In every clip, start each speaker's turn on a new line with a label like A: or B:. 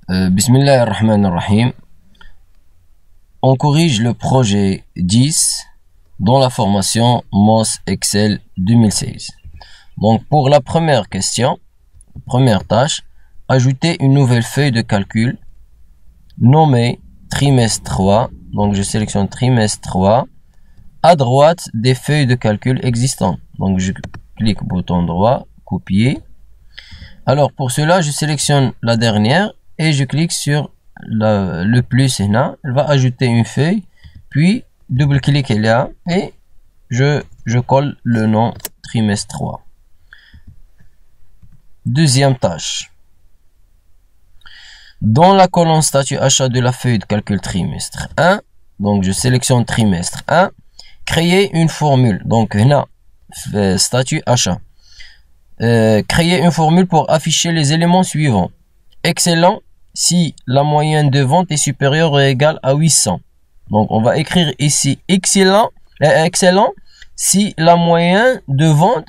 A: Bismillahirrahmanirrahim. On corrige le projet 10 dans la formation MOS Excel 2016. Donc pour la première question, première tâche, ajouter une nouvelle feuille de calcul nommée trimestre 3. Donc je sélectionne trimestre 3 à droite des feuilles de calcul existantes. Donc je clique bouton droit, copier. Alors pour cela, je sélectionne la dernière et je clique sur le plus là. Elle va ajouter une feuille, puis double-cliquer là et je colle le nom trimestre 3. Deuxième tâche. Dans la colonne statut achat de la feuille de calcul trimestre 1, donc je sélectionne trimestre 1, créer une formule. Donc là, statut achat. Créer une formule pour afficher les éléments suivants. Excellent si la moyenne de vente est supérieure ou égale à 800. Donc on va écrire ici excellent si la moyenne de vente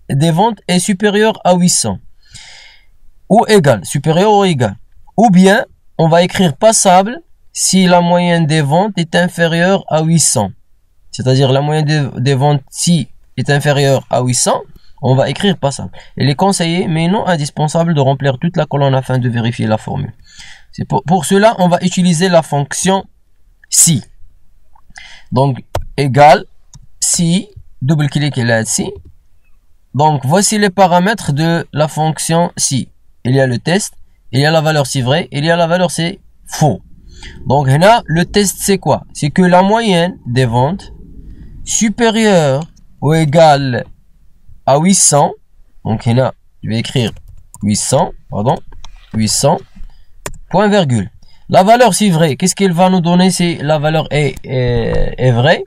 A: des ventes est supérieure à 800 ou égal, supérieur ou égal. Ou bien on va écrire passable si la moyenne des ventes est inférieure à 800. C'est-à-dire la moyenne des ventes si est inférieure à 800, on va écrire passable. Il est conseillé mais non indispensable de remplir toute la colonne afin de vérifier la formule. C'est pour cela, on va utiliser la fonction si. Donc, égal si, double-cliquez là-dessus. Donc, voici les paramètres de la fonction si. Il y a le test, il y a la valeur c'est vrai, il y a la valeur c'est faux. Donc, là, le test c'est quoi? C'est que la moyenne des ventes supérieure ou égale à 800. Donc, là, je vais écrire 800, point virgule. La valeur c'est vrai. Qu'est-ce qu'il va nous donner si la valeur est vraie?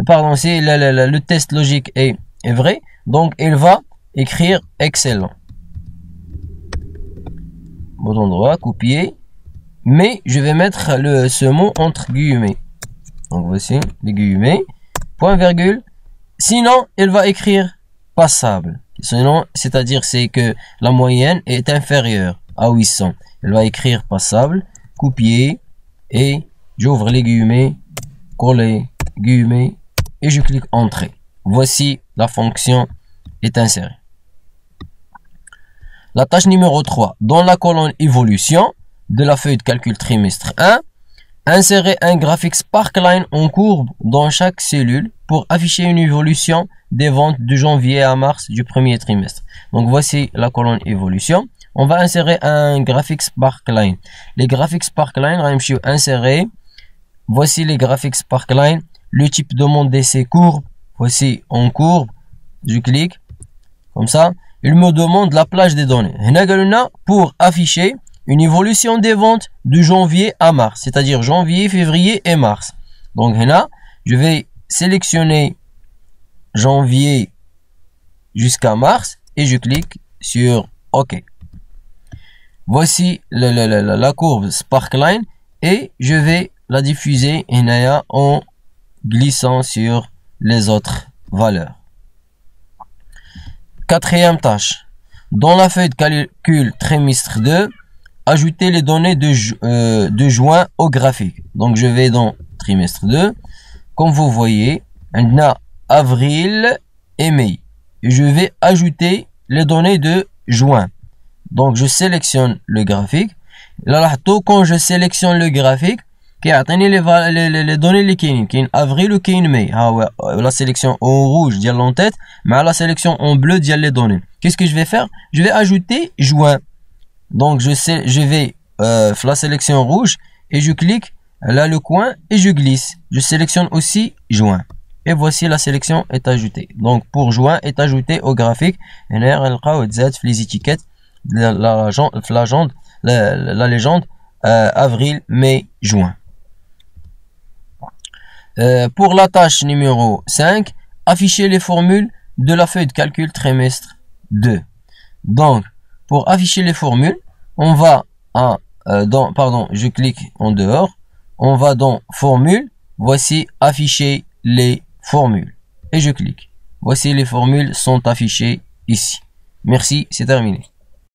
A: Pardon, si le test logique est vrai. Donc, il va écrire excellent. Bouton droit, copier. Mais je vais mettre ce mot entre guillemets. Donc, voici les guillemets. Point virgule. Sinon, il va écrire passable. Sinon, c'est-à-dire c'est que la moyenne est inférieure à 800. Elle va écrire passable, copier et j'ouvre les guillemets, coller guillemets et je clique entrée. Voici la fonction est insérée. La tâche numéro 3. Dans la colonne évolution de la feuille de calcul trimestre 1, insérer un graphique Sparkline en courbe dans chaque cellule pour afficher une évolution des ventes de janvier à mars du premier trimestre. Donc voici la colonne évolution. On va insérer un graphique Sparkline. Les graphiques Sparkline, on va insérer. Voici les graphiques Sparkline. Le type demandé c'est courbe. Voici en courbe. Je clique. Comme ça. Il me demande la plage des données. Pour afficher une évolution des ventes de janvier à mars. C'est-à-dire janvier, février et mars. Donc là, je vais sélectionner janvier jusqu'à mars. Et je clique sur OK. Voici la courbe Sparkline et je vais la diffuser en glissant sur les autres valeurs. Quatrième tâche. Dans la feuille de calcul trimestre 2, ajouter les données de juin au graphique. Donc je vais dans trimestre 2. Comme vous voyez, on a avril et mai. Et je vais ajouter les données de juin. Donc je sélectionne le graphique. Là, quand je sélectionne le graphique, qui a les données qui avril ou qui mai. La sélection en rouge dit en tête, mais la sélection en bleu dit les données. Qu'est-ce que je vais faire? Je vais ajouter juin. Donc je vais la sélection rouge et je clique là le coin et je glisse. Je sélectionne aussi juin. Et voici la sélection est ajoutée. Donc pour juin est ajouté au graphique. Et les étiquettes la légende avril, mai, juin. Pour la tâche numéro 5, afficher les formules de la feuille de calcul trimestre 2. Donc, pour afficher les formules, on va je clique en dehors, on va dans formule, voici afficher les formules. Et je clique. Voici les formules sont affichées ici. Merci, c'est terminé.